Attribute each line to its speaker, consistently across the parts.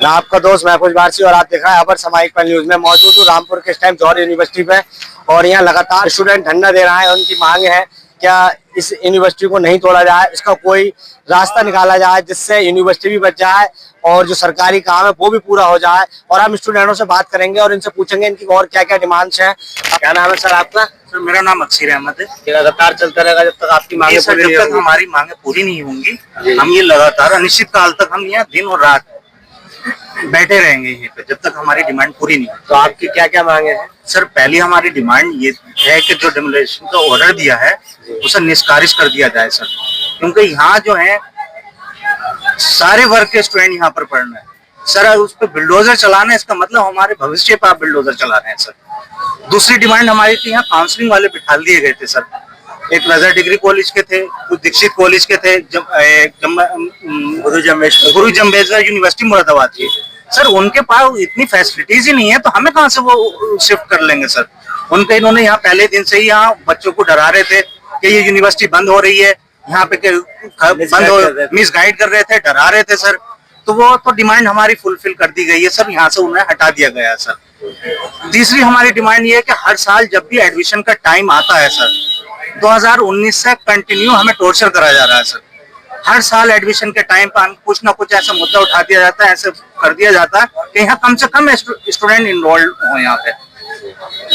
Speaker 1: मैं आपका दोस्त महफूज बारसी और आप देख रहे हैं अबर सामाजिक पहल न्यूज में मौजूद हूँ रामपुर के इस टाइम जौहर यूनिवर्सिटी पे। और यहाँ लगातार स्टूडेंट धरना दे रहा है। उनकी मांग है क्या इस यूनिवर्सिटी को नहीं तोड़ा जाए, इसका कोई रास्ता निकाला जाए जिससे यूनिवर्सिटी भी बच जाए और जो सरकारी काम है वो भी पूरा हो जाए। और हम स्टूडेंटों से बात करेंगे और इनसे पूछेंगे इनकी और क्या क्या डिमांड्स हैं। क्या नाम है सर आपका?
Speaker 2: सर मेरा नाम अक्षर अहमद है।
Speaker 1: ये लगातार चलता रहेगा जब तक आपकी मांगे
Speaker 2: सर जब तक हमारी मांगे पूरी नहीं होंगी हम ये लगातार अनिश्चित काल तक हम यहाँ दिन और रात बैठे रहेंगे यहीं पे जब तक हमारी डिमांड पूरी नहीं।
Speaker 1: तो आपकी क्या क्या मांगे हैं?
Speaker 2: सर पहली हमारी डिमांड ये है कि जो डिमोलिशन का ऑर्डर दिया है उसे निष्कासित कर दिया जाए सर, क्योंकि यहाँ जो है सारे वर्ग के स्टूडेंट यहाँ पर पढ़ रहे हैं सर। उस पर बिल्डोजर चलाना है, इसका मतलब हमारे भविष्य पर आप बिल्डोजर चला रहे हैं सर। दूसरी डिमांड हमारी थी, यहाँ काउंसलिंग वाले बिठा दिए गए थे सर। एक नजर डिग्री कॉलेज के थे, कुछ दीक्षित कॉलेज के थे, गुरु जम्बेजर यूनिवर्सिटी मुरादाबाद की सर। उनके पास इतनी फैसिलिटीज ही नहीं है तो हमें कहाँ से वो शिफ्ट कर लेंगे सर। उनके इन्होंने यहाँ पहले दिन से ही यहाँ बच्चों को डरा रहे थे कि ये यूनिवर्सिटी बंद हो रही है, यहाँ पे बंद हो, मिसगाइड कर रहे थे, डरा रहे थे सर। तो वो तो डिमांड हमारी फुलफिल कर दी गई है सर, यहाँ से उन्हें हटा दिया गया सर। तीसरी हमारी डिमांड ये है कि हर साल जब भी एडमिशन का टाइम आता है सर 2019 से कंटिन्यू हमें टॉर्चर करा जा रहा है सर। हर साल एडमिशन के टाइम पर कुछ ना कुछ ऐसा मुद्दा उठा दिया जाता है, ऐसे कर दिया जाता है कि यहाँ कम से कम स्टूडेंट इन्वॉल्व हो यहाँ पे।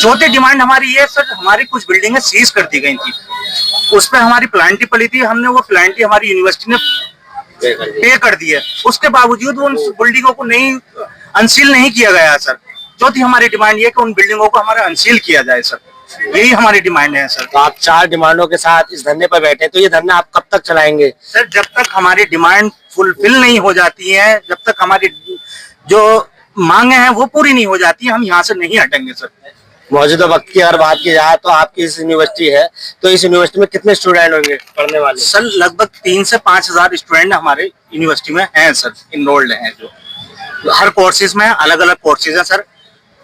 Speaker 2: चौथी डिमांड हमारी ये सर, हमारी कुछ बिल्डिंगें सीज कर दी गई थी, उस पर हमारी प्लांटी पड़ी थी, हमने वो प्लांटी हमारी यूनिवर्सिटी ने पे कर दी है, उसके बावजूद उन बिल्डिंगों को नहीं अनसील नहीं किया गया सर। चौथी हमारी डिमांड ये कि उन बिल्डिंगों को हमारा अनसील किया जाए सर। यही हमारी डिमांड है सर।
Speaker 1: तो आप 4 डिमांडों के साथ इस धरने पर बैठे, तो ये धरना आप कब तक चलाएंगे?
Speaker 2: सर जब तक हमारी डिमांड फुलफिल नहीं हो जाती है, जब तक हमारी जो मांगे हैं वो पूरी नहीं हो जाती, हम यहाँ से नहीं हटेंगे सर।
Speaker 1: मौजूदा वक्त की अगर बात की जाए तो आपकी इस यूनिवर्सिटी है, तो इस यूनिवर्सिटी में कितने स्टूडेंट होंगे पढ़ने वाले?
Speaker 2: सर लगभग 3 से 5 हजार स्टूडेंट हमारे यूनिवर्सिटी में हैं सर, इनरोल्ड हैं। जो हर कोर्सेज में अलग अलग कोर्सेज है सर।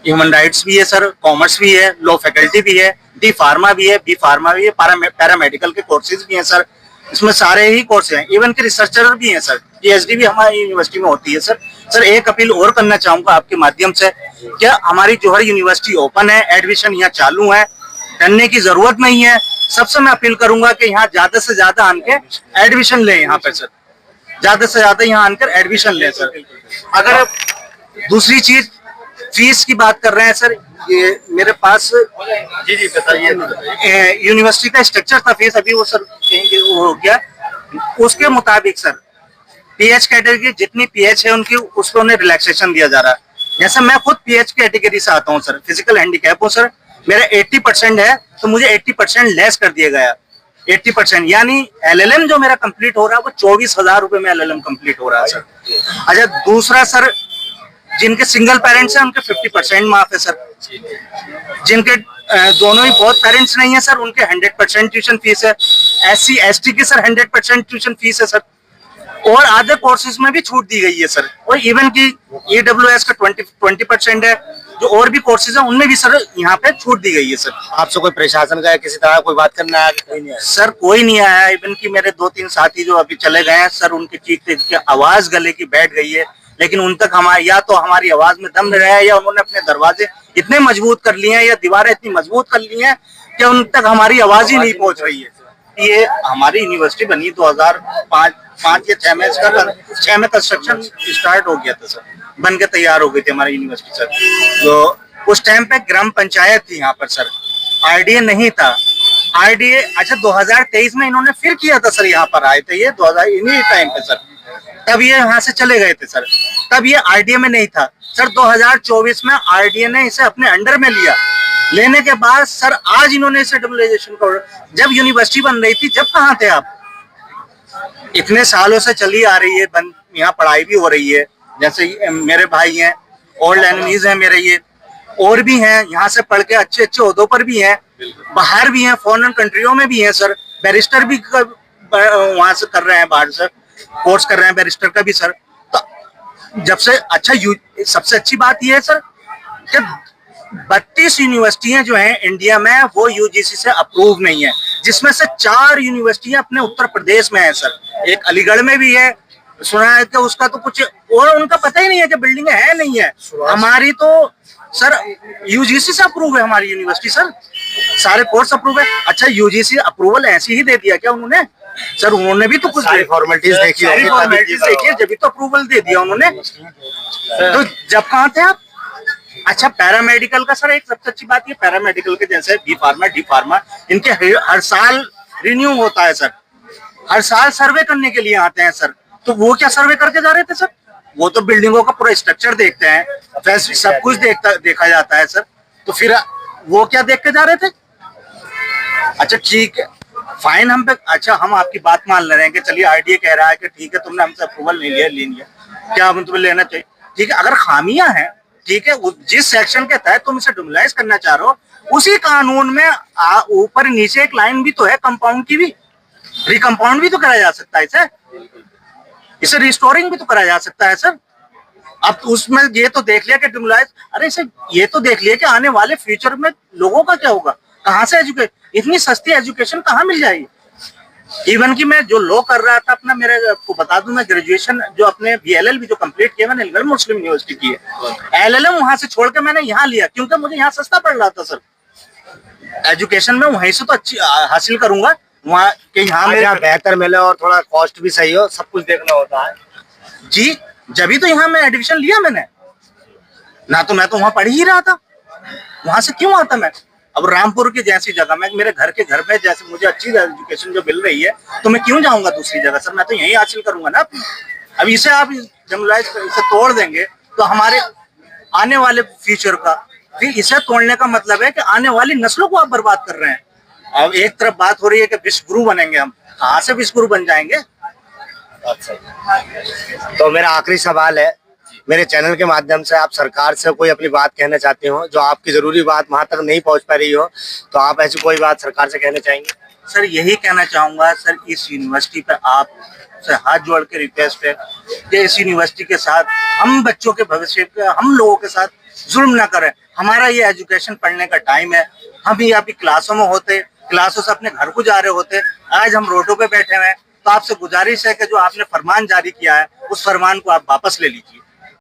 Speaker 2: ह्यूमन राइट्स भी है सर, कॉमर्स भी है, लॉ फैकल्टी भी है, डी फार्मा भी है, बी फार्मा भी है, पैरामेडिकल के कोर्सेज भी हैं सर। इसमें सारे ही कोर्स हैं, इवन के रिसर्चर भी हैं सर। पीएचडी भी हमारी यूनिवर्सिटी में होती है सर। सर एक अपील और करना चाहूंगा आपके माध्यम से, क्या हमारी जौहर यूनिवर्सिटी ओपन है, एडमिशन यहाँ चालू है, डरने की जरूरत नहीं है। सबसे मैं अपील करूंगा कि यहाँ ज्यादा से ज्यादा आके एडमिशन लें यहाँ पे सर, ज्यादा से ज्यादा यहाँ आकर एडमिशन लें सर। अगर दूसरी चीज फीस की बात कर रहे हैं सर, ये मेरे पास
Speaker 1: जी बताइए।
Speaker 2: यूनिवर्सिटी का स्ट्रक्चर था फीस, अभी वो सर कहेंगे वो हो गया। उसके मुताबिक सर पीएच कैटेगरी जितनी पीएच है उनकी उसको उन्हें रिलैक्सेशन दिया जा रहा है। जैसे मैं खुद पीएच कैटेगरी से आता हूँ सर, फिजिकल हैंडीकैप हूँ सर, मेरा 80% है तो मुझे 80% लेस कर दिया गया। 80% यानी एलएलएम जो मेरा कंप्लीट हो रहा है वो 24,000 रुपए में एलएलएम कंप्लीट हो रहा है सर। अच्छा दूसरा सर, जिनके सिंगल पेरेंट्स हैं उनके 50% माफ है सर। जिनके दोनों ही बहुत पेरेंट्स नहीं है सर उनके 100% ट्यूशन फीस है। एससी एसटी की सर 100% ट्यूशन फीस है सर। और आधे कोर्सेज में भी छूट दी गई है सर। और इवन की ईडब्ल्यूएस का 20% है, जो और भी कोर्सेज है उनमें भी सर यहाँ पे छूट दी गई है सर।
Speaker 1: आपसे कोई प्रशासन का किसी तरह कोई बात करना है? कोई नहीं आया
Speaker 2: सर, कोई नहीं आया। इवन की मेरे 2-3 साथी जो अभी चले गए हैं सर, उनकी चीखते की आवाज गले की बैठ गई है, लेकिन उन तक हमारी या तो हमारी आवाज में दम रहा है या उन्होंने अपने दरवाजे इतने मजबूत कर लिए हैं या दीवारें इतनी मजबूत कर ली हैं कि उन तक हमारी आवाज ही नहीं पहुंच रही है। ये हमारी यूनिवर्सिटी बनी 2005 या 6 में कंस्ट्रक्शन स्टार्ट हो गया था सर, बन के तैयार हो गई थी हमारी यूनिवर्सिटी सर। जो उस टाइम पे ग्राम पंचायत थी यहाँ पर सर, आरडीए नहीं था। आरडीए अच्छा 2023 में इन्होंने फिर किया था सर, यहाँ पर आए थे ये 2000 इन्हीं टाइम पे सर, तब ये यहाँ से चले गए थे सर, तब ये आरडीए में नहीं था सर। 2024 में आरडीए ने इसे अपने अंडर में लिया, लेने के बाद सर आज इन्होंने इसे डबलाइजेशन का, जब यूनिवर्सिटी बन रही थी जब कहाँ थे आप? इतने सालों से चली आ रही है, यहाँ पढ़ाई भी हो रही है। जैसे मेरे भाई हैं, ओल्ड एनिमीज हैं मेरे, ये और भी हैं यहाँ से पढ़ के अच्छे अच्छे ओहदों पर भी हैं, बाहर भी हैं, फॉरेन कंट्रियों में भी हैं सर। बैरिस्टर भी वहां से कर रहे हैं, बाहर से कोर्स कर रहे हैं बैरिस्टर का भी सर। तो जब से अच्छा सबसे अच्छी बात यह है सर कि 32 यूनिवर्सिटियां जो हैं इंडिया में वो यूजीसी से अप्रूव नहीं है, जिसमें से 4 यूनिवर्सिटियां अपने उत्तर प्रदेश में है सर। एक अलीगढ़ में भी है, सुना है कि उसका तो कुछ और उनका पता ही नहीं है कि बिल्डिंग है नहीं है। हमारी तो सर यूजीसी से अप्रूव है हमारी यूनिवर्सिटी सर, सारे कोर्स अप्रूव है। अच्छा यूजीसी अप्रूवल ऐसे ही दे दिया क्या उन्होंने? सर उन्होंने भी तो कुछ
Speaker 1: सारी फॉर्मेलिटीज देखी
Speaker 2: सारी
Speaker 1: होगी,
Speaker 2: फॉर्मेलिटीज देखी है, जब तो अप्रूवल दे दिया उन्होंने। तो जब कहाँ थे आप? अच्छा पैरामेडिकल का सर एक सबसे अच्छी बात ये पैरामेडिकल के जैसे बी फार्मा डी फार्मा इनके हर साल रिन्यू होता है सर, हर साल सर्वे करने के लिए आते हैं सर। तो वो क्या सर्वे करके जा रहे थे सर? वो तो बिल्डिंगों का पूरा स्ट्रक्चर देखते हैं, वैसे सब कुछ देखा जाता है सर। तो फिर वो क्या देख के जा रहे थे? अच्छा ठीक है फाइन हम पे, अच्छा हम आपकी बात मान ले रहे हैं कि चलिए आरडीए कह रहा है कि ठीक है तुमने हमसे अप्रूवल नहीं लिया, ले लिया, क्या हम तुम्हें लेना चाहिए? ठीक है अगर खामियां हैं ठीक है, जिस सेक्शन के तहत तुम इसे डिमोलाइज करना चाह रहे हो उसी कानून में ऊपर नीचे एक लाइन भी तो है कंपाउंड की भी, रिकम्पाउंड भी तो करा जा सकता है इसे रिस्टोरिंग भी तो करा जा सकता है सर। अब उसमें ये तो देख लिया कि डिमोलाइज, अरे सर ये तो देख लिया कि आने वाले फ्यूचर में लोगों का क्या होगा, कहाँ से इतनी सस्ती एजुकेशन कहाँ मिल जाएगी? इवन कि मैं जो लॉ कर रहा था अपना, मेरे को बता दूं मैं ग्रेजुएशन जो अपने बीएलएल जो कंप्लीट किया मैंने इंडियन मुस्लिम यूनिवर्सिटी की है, एलएलएम वहां से छोड़ के मैंने यहाँ लिया क्योंकि मुझे यहाँ सस्ता पड़ रहा था सर। एजुकेशन में वहीं से तो अच्छी हासिल करूंगा वहाँ के, यहाँ
Speaker 1: बेहतर मिले और थोड़ा कॉस्ट भी सही हो, सब कुछ देखना होता है
Speaker 2: जी। जब तो यहाँ मैं एडमिशन लिया मैंने ना, तो मैं तो वहां पढ़ ही रहा था, वहां से क्यों आता मैं? अब रामपुर की जैसी जगह में मेरे घर के घर में जैसे मुझे अच्छी एजुकेशन जो मिल रही है तो मैं क्यों जाऊंगा दूसरी जगह सर? मैं तो यही हासिल करूंगा ना। अब इसे आप इसे तोड़ देंगे तो हमारे आने वाले फ्यूचर का, फिर इसे तोड़ने का मतलब है कि आने वाली नस्लों को आप बर्बाद कर रहे हैं। अब एक तरफ बात हो रही है कि विश्व गुरु बनेंगे, हम कहाँ से विश्व गुरु बन जाएंगे?
Speaker 1: अच्छा तो मेरा आखिरी सवाल है, मेरे चैनल के माध्यम से आप सरकार से कोई अपनी बात कहना चाहते हो, जो आपकी जरूरी बात वहां तक नहीं पहुंच पा रही हो, तो आप ऐसी कोई बात सरकार से कहना चाहेंगे?
Speaker 2: सर यही कहना चाहूंगा सर, इस यूनिवर्सिटी पे आप से हाथ जोड़ के रिक्वेस्ट है कि इस यूनिवर्सिटी के साथ हम बच्चों के भविष्य के, हम लोगों के साथ जुल्म ना करें। हमारा ये एजुकेशन पढ़ने का टाइम है, हम यहाँ पे क्लासों में होते, क्लासों से अपने घर को जा रहे होते, आज हम रोडों पे बैठे हुए हैं। तो आपसे गुजारिश है कि जो आपने फरमान जारी किया है उस फरमान को आप वापस ले लीजिए।